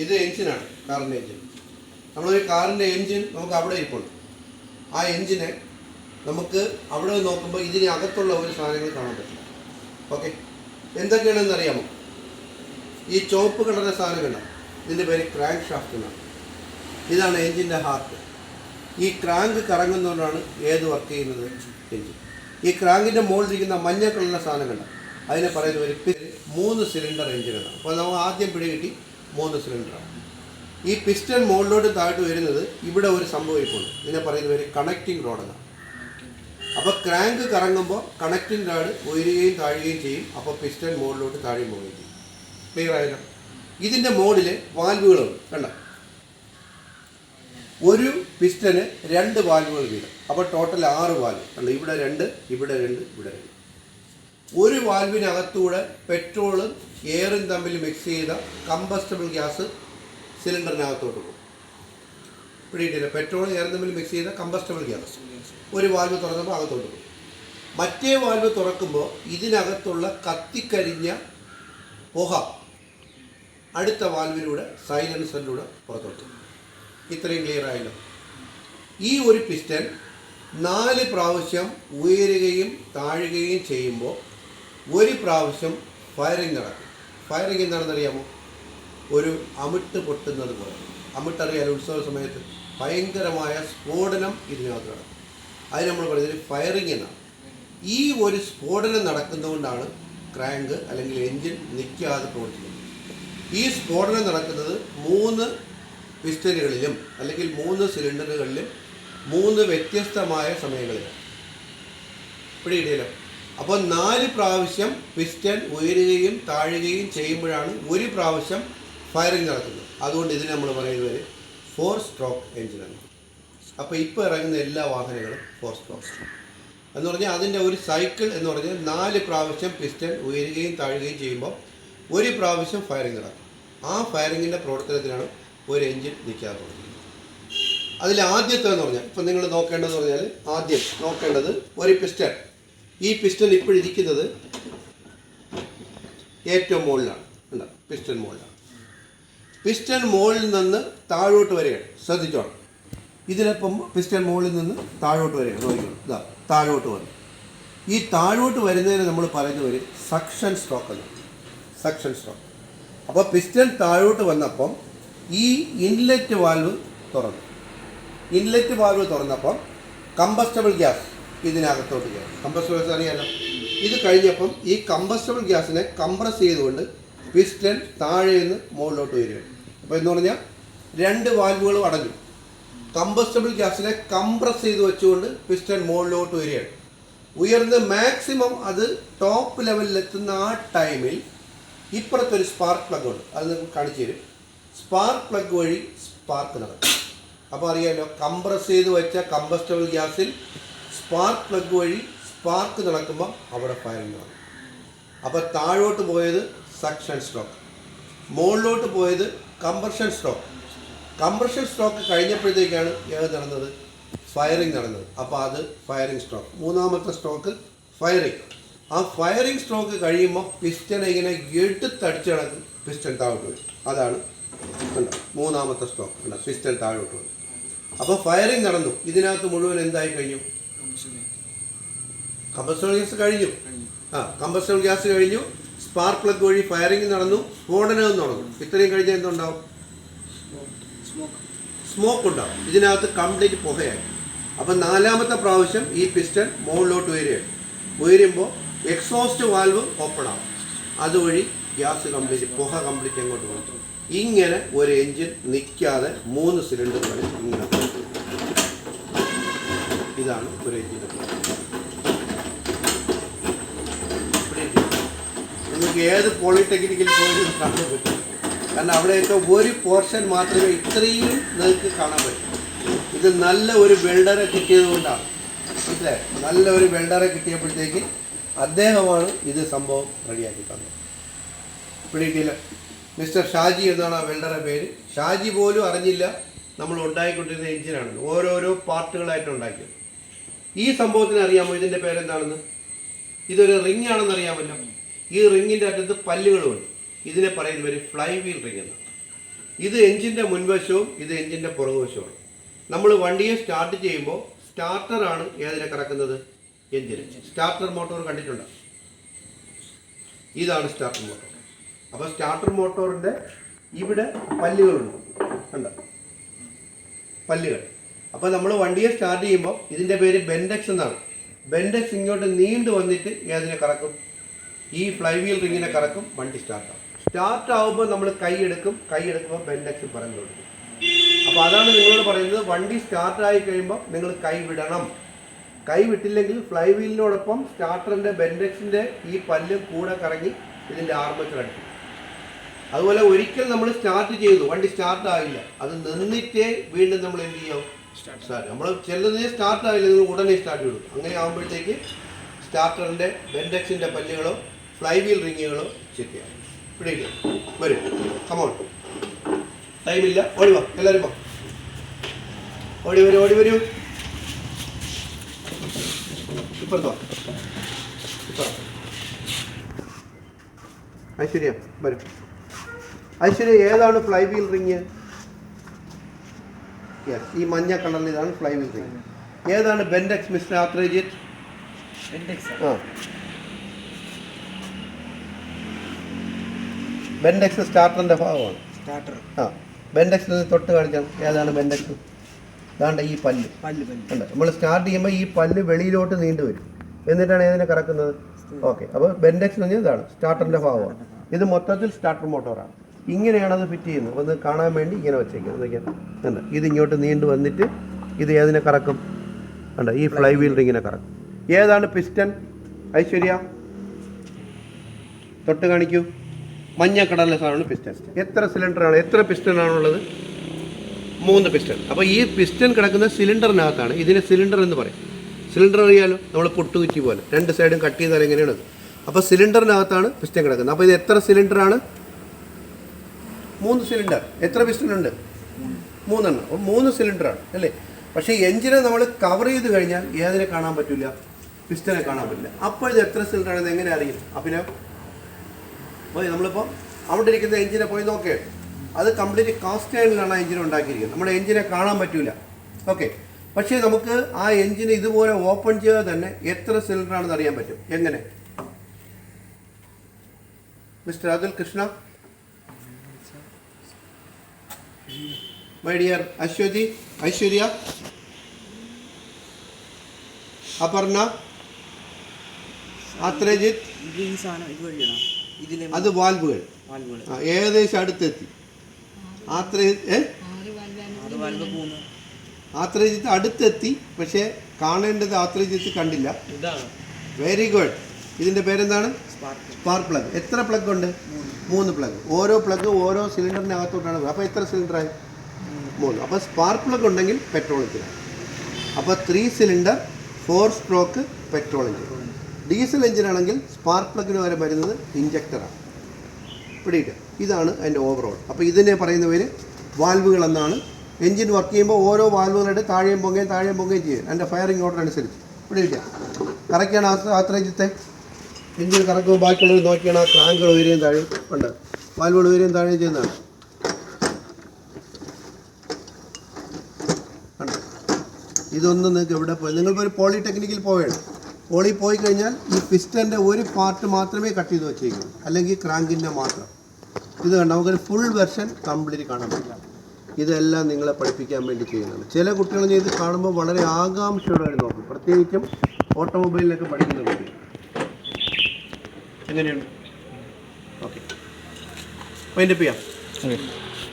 ഇത് എഞ്ചിനാണ്, കാറിൻ്റെ എഞ്ചിൻ. നമ്മളൊരു കാറിൻ്റെ എഞ്ചിൻ നമുക്ക് അവിടെ ഇരിപ്പുണ്ട്. ആ എഞ്ചിനെ നമുക്ക് അവിടെ നോക്കുമ്പോൾ ഇതിനകത്തുള്ള ഒരു സാധനങ്ങൾ കാണാൻ പറ്റും. ഓക്കെ, എന്തൊക്കെയാണെന്ന് അറിയാമോ? ഈ ചുവപ്പ് കളറിൻ്റെ സാധനം കണ്ട, ഇതിൻ്റെ പേര് ക്രാങ്ക് ഷാഫ്റ്റ് എന്നാണ്. ഇതാണ് എഞ്ചിൻ്റെ ഹാർട്ട്. ഈ ക്രാങ്ക് കറങ്ങുന്നതുകൊണ്ടാണ് ഏത് വർക്ക് ചെയ്യുന്നത്? എഞ്ചിൻ. ഈ ക്രാങ്കിൻ്റെ മുകളിലിരിക്കുന്ന മഞ്ഞ കളറിൻ്റെ സാധനം കണ്ട, അതിനെ പറയുന്ന ഒരു 3 സിലിണ്ടർ എഞ്ചിനാണ്. അപ്പോൾ നമുക്ക് ആദ്യം പിടികിട്ടി 3 സിലിണ്ടറാണ്. ഈ പിസ്റ്റൺ മുകളിലോട്ട് താഴ്ത്ത് വരുന്നത് ഇവിടെ ഒരു സംഭവം ഇപ്പോൾ ഇതിനെ പറയുന്ന ഒരു കണക്റ്റിംഗ് റോഡെന്നാണ്. അപ്പോൾ ക്രാങ്ക് കറങ്ങുമ്പോൾ കണക്റ്റിംഗ് റോഡ് ഉയരുകയും താഴുകയും ചെയ്യും. അപ്പോൾ പിസ്റ്റൺ മുകളിലോട്ട് താഴെയും പോവുകയും ചെയ്യും. ക്ലിയർ ആയല്ലോ? ഇതിൻ്റെ മുകളിൽ വാൽവുകളുണ്ട് കണ്ട. ഒരു പിസ്റ്റന് 2 വാൽവുകൾ വീതം. അപ്പോൾ ടോട്ടൽ 6 വാൽവ് കണ്ട. ഇവിടെ 2, ഇവിടെ 2, ഇവിടെ 2. ഒരു വാൽവിനകത്തൂടെ പെട്രോളും എയറും തമ്മിൽ മിക്സ് ചെയ്ത കമ്പസ്റ്റബിൾ ഗ്യാസ് സിലിണ്ടറിനകത്തോട്ട് പോകും. പിടിയിട്ടില്ല? പെട്രോളും എയറും തമ്മിൽ മിക്സ് ചെയ്ത കമ്പസ്റ്റബിൾ ഗ്യാസ് ഒരു വാൽവ് തുറന്നപ്പോൾ അകത്തോട്ട് പോകും. മറ്റേ വാൽവ് തുറക്കുമ്പോൾ ഇതിനകത്തുള്ള കത്തിക്കരിഞ്ഞ പുക അടുത്ത വാൽവിലൂടെ സൈലൻസറിലൂടെ പുറത്തോട്ട്. ഇത്രയും ക്ലിയർ ആയല്ലോ? ഈ ഒരു പിസ്റ്റൻ 4 പ്രാവശ്യം ഉയരുകയും താഴുകയും ചെയ്യുമ്പോൾ ഒരു പ്രാവശ്യം ഫയറിംഗ് നടക്കും. ഫയറിംഗ് എന്താണെന്നറിയാമോ? ഒരു അമിട്ട് പൊട്ടുന്നത് പോലെ. അമിട്ടറിയാലോ? ഉത്സവ സമയത്ത് ഭയങ്കരമായ സ്ഫോടനം ഇതിനകത്ത് നടക്കും. അതിന് നമ്മൾ പറയുന്നത് ഫയറിംഗ് എന്നാണ്. ഈ ഒരു സ്ഫോടനം നടക്കുന്നതുകൊണ്ടാണ് ക്രാങ്ക് അല്ലെങ്കിൽ എൻജിൻ നിൽക്കാതെ പ്രവർത്തിക്കുന്നത്. ഈ സ്ഫോടനം നടക്കുന്നത് 3 പിസ്റ്റനുകളിലും അല്ലെങ്കിൽ 3 സിലിണ്ടറുകളിലും 3 വ്യത്യസ്തമായ സമയങ്ങളിലാണ്. പിടിയിടയില്ലോ? അപ്പോൾ 4 പ്രാവശ്യം പിസ്റ്റൻ ഉയരുകയും താഴുകയും ചെയ്യുമ്പോഴാണ് ഒരു പ്രാവശ്യം ഫയറിംഗ് നടക്കുന്നത്. അതുകൊണ്ട് ഇതിന് നമ്മൾ പറയുന്നത് 4 സ്ട്രോക്ക് എഞ്ചിനാണ്. അപ്പോൾ ഇപ്പോൾ ഇറങ്ങുന്ന എല്ലാ വാഹനങ്ങളും 4 സ്ട്രോക്ക് എന്ന് പറഞ്ഞാൽ അതിൻ്റെ ഒരു സൈക്കിൾ എന്ന് പറഞ്ഞാൽ 4 പ്രാവശ്യം പിസ്റ്റൻ ഉയരുകയും താഴുകയും ചെയ്യുമ്പോൾ ഒരു പ്രാവശ്യം ഫയറിംഗ് നടക്കും. ആ ഫയറിങ്ങിൻ്റെ പ്രവർത്തനത്തിലാണ് ഒരു എഞ്ചിൻ നിൽക്കാതെ തുടങ്ങുന്നത്. അതിൽ ആദ്യത്തേന്ന് പറഞ്ഞാൽ ഇപ്പം നിങ്ങൾ നോക്കേണ്ടതെന്ന് പറഞ്ഞാൽ ആദ്യം നോക്കേണ്ടത് ഒരു പിസ്റ്റൺ. ഈ പിസ്റ്റൺ ഇപ്പോഴിരിക്കുന്നത് ഏറ്റവും മുകളിലാണ്. അല്ല, പിസ്റ്റൺ മുകളിലാണ്. പിസ്റ്റൺ മുകളിൽ നിന്ന് താഴോട്ട് വരികയാണ്. ശ്രദ്ധിച്ചോണം. ഇതിനൊപ്പം പിസ്റ്റൺ മുകളിൽ നിന്ന് താഴോട്ട് വരികയാണ്. നോക്കിക്കോളൂ, ഇതാ താഴോട്ട് വന്നു. ഈ താഴോട്ട് വരുന്നതിന് നമ്മൾ പറയുന്ന ഒരു സക്ഷൻ സ്ട്രോക്ക് എന്നാണ്. Suction stroke. അപ്പോൾ പിസ്റ്റൺ താഴോട്ട് വന്നപ്പം ഈ ഇൻലെറ്റ് വാൽവ് തുറന്നു. ഇൻലെറ്റ് വാൽവ് തുറന്നപ്പം കമ്പസ്റ്റബിൾ ഗ്യാസ് ഇതിനകത്തോട്ട് കയറും. കമ്പസ്റ്റബിൾ ഗ്യാസ് അറിയാമല്ലോ. ഇത് കഴിഞ്ഞപ്പം ഈ കമ്പസ്റ്റബിൾ ഗ്യാസിനെ കംപ്രസ് ചെയ്തുകൊണ്ട് പിസ്റ്റൺ താഴെ നിന്ന് മുകളിലോട്ട് വരികയാണ്. അപ്പോൾ എന്ന് പറഞ്ഞാൽ 2 വാൽവുകളും അടഞ്ഞു. കമ്പസ്റ്റബിൾ ഗ്യാസിനെ കംപ്രസ് ചെയ്ത് വെച്ചുകൊണ്ട് പിസ്റ്റൺ മുകളിലോട്ട് വരികയാണ്. ഉയർന്ന് മാക്സിമം അത് ടോപ്പ് ലെവലിലെത്തുന്ന ആ ടൈമിൽ ഇപ്പുറത്തൊരു സ്പാർക്ക് പ്ലഗ് ഉണ്ട്. അത് നിങ്ങൾക്ക് കാണിച്ചു തരും. സ്പാർക്ക് പ്ലഗ് വഴി സ്പാർക്ക് നടക്കും. അപ്പോൾ അറിയാമല്ലോ, കംപ്രസ് ചെയ്ത് വെച്ച കമ്പസ്റ്റബിൾ ഗ്യാസിൽ സ്പാർക്ക് പ്ലഗ് വഴി സ്പാർക്ക് നടക്കുമ്പോൾ അവിടെ ഫയറിംഗ് നടക്കും. അപ്പോൾ താഴോട്ട് പോയത് സക്ഷൻ സ്ട്രോക്ക്, മുകളിലോട്ട് പോയത് കംപ്രഷൻ സ്ട്രോക്ക്. കംപ്രഷൻ സ്ട്രോക്ക് കഴിഞ്ഞപ്പോഴത്തേക്കാണ് ഏത് നടന്നത്? ഫയറിംഗ് നടന്നത്. അപ്പോൾ അത് ഫയറിംഗ് സ്ട്രോക്ക്. 3ാമത്തെ സ്ട്രോക്ക് ഫയറിംഗ്. ആ ഫയറിംഗ് സ്ട്രോക്ക് കഴിയുമ്പോൾ പിസ്റ്റനെ ഇങ്ങനെ എടുത്തടിച്ച് കിടക്കും. പിസ്റ്റൻ താഴോട്ട് വരും. അതാണ് 3ാമത്തെ സ്ട്രോക്ക്. പിസ്റ്റൻ താഴോട്ട് വരും. അപ്പോൾ ഫയറിംഗ് നടന്നു. ഇതിനകത്ത് മുഴുവൻ എന്തായി കഴിഞ്ഞു? കമ്പസ്റ്റബിൾ ഗ്യാസ് കഴിഞ്ഞു. കമ്പസ്റ്റബിൾ ഗ്യാസ് കഴിഞ്ഞു. സ്പാർക്ക് പ്ലഗ് വഴി ഫയറിംഗ് നടന്നു. സ്ഫോടനവും നടന്നു. ഇത്രയും കഴിഞ്ഞാൽ എന്തുണ്ടാവും? സ്മോക്ക് ഉണ്ടാവും. ഇതിനകത്ത് കംപ്ലീറ്റ് പുകയായി. അപ്പം 4ാമത്തെ പ്രാവശ്യം ഈ പിസ്റ്റൺ മുകളിലോട്ട് വരികയാണ്. ഉയരുമ്പോൾ എക്സോസ്റ്റ് വാൽവ് ഓപ്പൺ ആവും. അതുവഴി ഗ്യാസ് കംപ്ലീറ്റ്, പുക കംപ്ലീറ്റ് എങ്ങോട്ട് പോകും? ഇങ്ങനെ ഒരു എൻജിൻ നിൽക്കാതെ 3 സിലിണ്ടറുകളിൽ ഇങ്ങനെ. ഇതാണ് ഒരു എൻജിൻ്റെ പ്രവർത്തനം. നിങ്ങൾക്ക് ഏത് പോളിടെക്നിക്കിൽ പോലും കാണാൻ പറ്റും. കാരണം അവിടെയൊക്കെ ഒരു പോർഷൻ മാത്രമേ ഇത്രയും നിങ്ങൾക്ക് കാണാൻ പറ്റൂ. ഇത് നല്ല ഒരു വെൽഡറെ കിട്ടിയത് കൊണ്ടാണ്. മനസ്സിലായി? നല്ല ഒരു വെൽഡറെ കിട്ടിയപ്പോഴത്തേക്ക് അദ്ദേഹമാണ് ഇത് സംഭവം റെഡിയാക്കി തന്നത്. പിടിയിട്ടില്ല? മിസ്റ്റർ ഷാജി എന്നാണ് ആ വെൽഡറുടെ പേര്. ഷാജി പോലും അറിഞ്ഞില്ല നമ്മൾ ഉണ്ടായിക്കൊണ്ടിരുന്ന എഞ്ചിനാണ്. ഓരോരോ പാർട്ടുകളായിട്ട് ഉണ്ടാക്കിയത്. ഈ സംഭവത്തിന് അറിയാമോ ഇതിൻ്റെ പേരെന്താണെന്ന്? ഇതൊരു റിംഗ് ആണെന്ന് അറിയാമല്ലോ. ഈ റിങ്ങിൻ്റെ അറ്റത്ത് പല്ലുകളുമുണ്ട്. ഇതിനെ പറയുന്ന ഒരു ഫ്ലൈ വീൽ റിംഗ് എന്നാണ്. ഇത് എഞ്ചിൻ്റെ മുൻവശവും ഇത് എഞ്ചിൻ്റെ പുറകുവശവുമാണ്. നമ്മൾ വണ്ടിയെ സ്റ്റാർട്ട് ചെയ്യുമ്പോൾ സ്റ്റാർട്ടറാണ് ഏതിനെ കറക്കുന്നത്? എഞ്ചിന്. സ്റ്റാർട്ടർ മോട്ടോർ കണ്ടിട്ടുണ്ടോ? ഇതാണ് സ്റ്റാർട്ടർ മോട്ടോർ. അപ്പോൾ സ്റ്റാർട്ടർ മോട്ടോറിൻ്റെ ഇവിടെ പല്ലുകളുണ്ട്, കണ്ടോ പല്ലുകൾ. അപ്പോൾ നമ്മൾ വണ്ടിയെ സ്റ്റാർട്ട് ചെയ്യുമ്പോൾ ഇതിൻ്റെ പേര് ബെൻഡെക്സ് എന്നാണ്. ബെൻഡെക്സ് ഇങ്ങോട്ട് നീണ്ടു വന്നിട്ട് ഏതിനെ കറക്കും? ഈ ഫ്ലൈ വീൽ റിങ്ങിനെ കറക്കും, വണ്ടി സ്റ്റാർട്ടാവും. സ്റ്റാർട്ടാവുമ്പോൾ നമ്മൾ കൈ എടുക്കുമ്പോൾ ബെൻഡെക്സ് പറഞ്ഞു കൊടുക്കും. അപ്പോൾ അതാണ് നിങ്ങളോട് പറയുന്നത്, വണ്ടി സ്റ്റാർട്ടായി കഴിയുമ്പോൾ നിങ്ങൾ കൈ വിടണം. കൈ വിട്ടില്ലെങ്കിൽ ഫ്ലൈ വീലിനോടൊപ്പം സ്റ്റാർട്ടറിൻ്റെ ബെൻഡെക്സിൻ്റെ ഈ പല്ലും കൂടെ കറങ്ങി ഇതിൻ്റെ ആർമേച്ചർ അടിക്കും. അതുപോലെ ഒരിക്കൽ നമ്മൾ സ്റ്റാർട്ട് ചെയ്തു, വണ്ടി സ്റ്റാർട്ടായില്ല, അത് നിന്നിട്ടേ വീണ്ടും നമ്മൾ എന്ത് ചെയ്യും? സ്റ്റാർട്ട്. നമ്മൾ ചെല്ലുന്നതേ സ്റ്റാർട്ടായില്ല, നിങ്ങൾ ഉടനെ സ്റ്റാർട്ട് ചെയ്തു. അങ്ങനെ ആകുമ്പോഴത്തേക്ക് സ്റ്റാർട്ടറിൻ്റെ ബെൻഡെക്സിൻ്റെ പല്ലുകളോ ഫ്ലൈ വീൽ റിങ്ങുകളോ ചെക്ക് ചെയ്യാം. ഇവിടെ വരും, കമോൺ, ടൈമില്ല, ഓടി വാ, എല്ലാവരും വാ, ഓടി വരൂ. ഇപ്പുറത്തോ ഐശ്വര്യ വരും. ഐശ്വര്യ, ഏതാണ് ഫ്ലൈ വീൽ റിങ്? യെസ്, ഈ മഞ്ഞ കളറിൽ ഇതാണ് ഫ്ലൈ വീൽ റിങ്. ഏതാണ് ബെൻഡെക്സ് മിസ്റ്റർ ആത്രേജിത്ത്? ബെൻഡെക്സ് സ്റ്റാർട്ടറിൻ്റെ ഭാഗമാണ്. ബെൻഡെക്സ് തൊട്ട് കാണിച്ചാൽ ഏതാണ് ബെൻഡെക്സ്? ഇതാണ്ട് ഈ പല്ല് ഉണ്ട്. നമ്മൾ സ്റ്റാർട്ട് ചെയ്യുമ്പോൾ ഈ പല്ല് വെളിയിലോട്ട് നീണ്ടു വരും, എന്നിട്ടാണ് ഏതിനെ കറക്കുന്നത്? ഓക്കെ. അപ്പോൾ ബെൻഡെക്സ് എന്ന് പറഞ്ഞാൽ ഇതാണ് സ്റ്റാർട്ടറിൻ്റെ ഭാഗമാണ്. ഇത് മൊത്തത്തിൽ സ്റ്റാർട്ടർ മോട്ടോറാണ്. ഇങ്ങനെയാണ് അത് ഫിറ്റ് ചെയ്യുന്നത്. ഒന്ന് കാണാൻ വേണ്ടി ഇങ്ങനെ വെച്ചേക്കുന്നത്. ഇത് ഇങ്ങോട്ട് നീണ്ടു വന്നിട്ട് ഇത് ഏതിനെ കറക്കും? ഉണ്ട്, ഈ ഫ്ലൈ വീൽ റിങ്ങിനെ കറക്കും. ഏതാണ് പിസ്റ്റൺ? ഐശ്വര്യ തൊട്ട് കാണിക്കൂ. മഞ്ഞ കളറിലെ സാധനമാണ് പിസ്റ്റൺ. എത്ര സിലിണ്ടറാണ്, എത്ര പിസ്റ്റണാണുള്ളത്? 3 പിസ്റ്റൺ. അപ്പോൾ ഈ പിസ്റ്റൺ കിടക്കുന്ന സിലിണ്ടറിനകത്താണ്. ഇതിനെ സിലിണ്ടർ എന്ന് പറയും. സിലിണ്ടർ അറിയാലോ, നമ്മൾ പൊട്ടുകുറ്റി പോലെ 2 സൈഡും കട്ട് ചെയ്താൽ എങ്ങനെയാണത്. അപ്പോൾ സിലിണ്ടറിനകത്താണ് പിസ്റ്റൺ കിടക്കുന്നത്. അപ്പോൾ ഇത് എത്ര സിലിണ്ടറാണ്? 3 സിലിണ്ടർ. എത്ര പിസ്റ്റൺ ഉണ്ട്? 3 എണ്ണം. അപ്പോൾ 3 സിലിണ്ടറാണ് അല്ലേ. പക്ഷേ എഞ്ചിനെ നമ്മൾ കവർ ചെയ്ത് കഴിഞ്ഞാൽ ഏതിനെ കാണാൻ പറ്റില്ല? പിസ്റ്റനെ കാണാൻ പറ്റില്ല. അപ്പോൾ ഇത് എത്ര സിലിണ്ടറാണെന്ന് എങ്ങനെ അറിയും? അപ്പോൾ പോയി നമ്മളിപ്പോൾ അവിടെ ഇരിക്കുന്ന എഞ്ചിനെ പോയി നോക്കേ, അത് കംപ്ലീറ്റ് കാസ്റ്റ് അയണിലാണ് ആ എഞ്ചിൻ ഉണ്ടാക്കിയിരിക്കുന്നത്. നമ്മുടെ എഞ്ചിനെ കാണാൻ പറ്റില്ല. ഓക്കെ. പക്ഷേ നമുക്ക് ആ എഞ്ചിന് ഇതുപോലെ ഓപ്പൺ ചെയ്താൽ തന്നെ എത്ര സിലിണ്ടറാണെന്ന് അറിയാൻ പറ്റും. എങ്ങനെ? Mister Athul Krishna, my dear Aswathy, Aishwarya, Aparna, Athrajith, അത് വാൽവുകൾ ഏകദേശം അടുത്തെത്തി. ആത്രജിത്ത് അടുത്തെത്തി, പക്ഷേ കാണേണ്ടത് ആത്രജിത്ത് കണ്ടില്ല. Very good. ഇതിൻ്റെ പേരെന്താണ്? Spark plug. എത്ര പ്ലഗ് ഉണ്ട്? 3 പ്ലഗ്. ഓരോ പ്ലഗ് ഓരോ സിലിണ്ടറിനകത്തോട്ടാണ്. അപ്പോൾ എത്ര സിലിണ്ടറായി? 3. അപ്പോൾ സ്പാർക്ക് പ്ലഗ് ഉണ്ടെങ്കിൽ പെട്രോൾ എഞ്ചിനാണ്. അപ്പോൾ 3 cylinder 4 stroke petrol engine. Diesel എഞ്ചിനാണെങ്കിൽ സ്പാർക്ക് പ്ലഗിന് വരെ വരുന്നത് ഇഞ്ചക്ടറാണ്. പിടിയിട്ട് ഇതാണ് അതിൻ്റെ ഓവറോൾ. അപ്പോൾ ഇതിനെ പറയുന്ന പേര് വാൽവുകൾ എന്നാണ്. എഞ്ചിൻ വർക്ക് ചെയ്യുമ്പോൾ ഓരോ വാൽവുകളുടെ താഴെയും പൊങ്ങുകയും ചെയ്യും അതിൻ്റെ ഫയറിംഗ് ഓർഡർ അനുസരിച്ച്. പിടിയില്ല. കറക്റ്റാണ് ആത്രജിത്തെ. എഞ്ചിൻ കറക്കുമ്പോൾ ബാക്കിയുള്ളവർ നോക്കിയാണ് ആ ക്രാങ്കുകൾ ഉയരുകയും താഴെയും ഉണ്ട്, വാൽവുകൾ ഉയരുകയും താഴെയും ചെയ്യുന്നതാണ്. ഇതൊന്നും നിങ്ങൾക്ക് എവിടെ പോയി, നിങ്ങളിപ്പോൾ ഒരു പോളിടെക്നിക്കിൽ പോവുകയാണ്. പോളി പോയി കഴിഞ്ഞാൽ ഈ പിസ്റ്റൻ്റെ ഒരു പാർട്ട് മാത്രമേ കട്ട് ചെയ്ത് വെച്ചേക്കുള്ളൂ, അല്ലെങ്കിൽ ക്രാങ്കിൻ്റെ മാത്രം. ഇത് കണ്ട് നമുക്കൊരു ഫുൾ വെർഷൻ കംപ്ലീറ്റ് കാണാൻ പറ്റില്ല. ഇതെല്ലാം നിങ്ങളെ പഠിപ്പിക്കാൻ വേണ്ടി ചെയ്യുന്നതാണ്. ചില കുട്ടികൾ ഇത് കാണുമ്പോൾ വളരെ ആകാംക്ഷയോടെ നോക്കും, പ്രത്യേകിച്ചും ഓട്ടോമൊബൈലിലൊക്കെ പഠിക്കുന്ന കുട്ടികൾ. എങ്ങനെയുണ്ട്? ഓക്കെ, വൈൻഡപ്പ് ചെയ്യാം.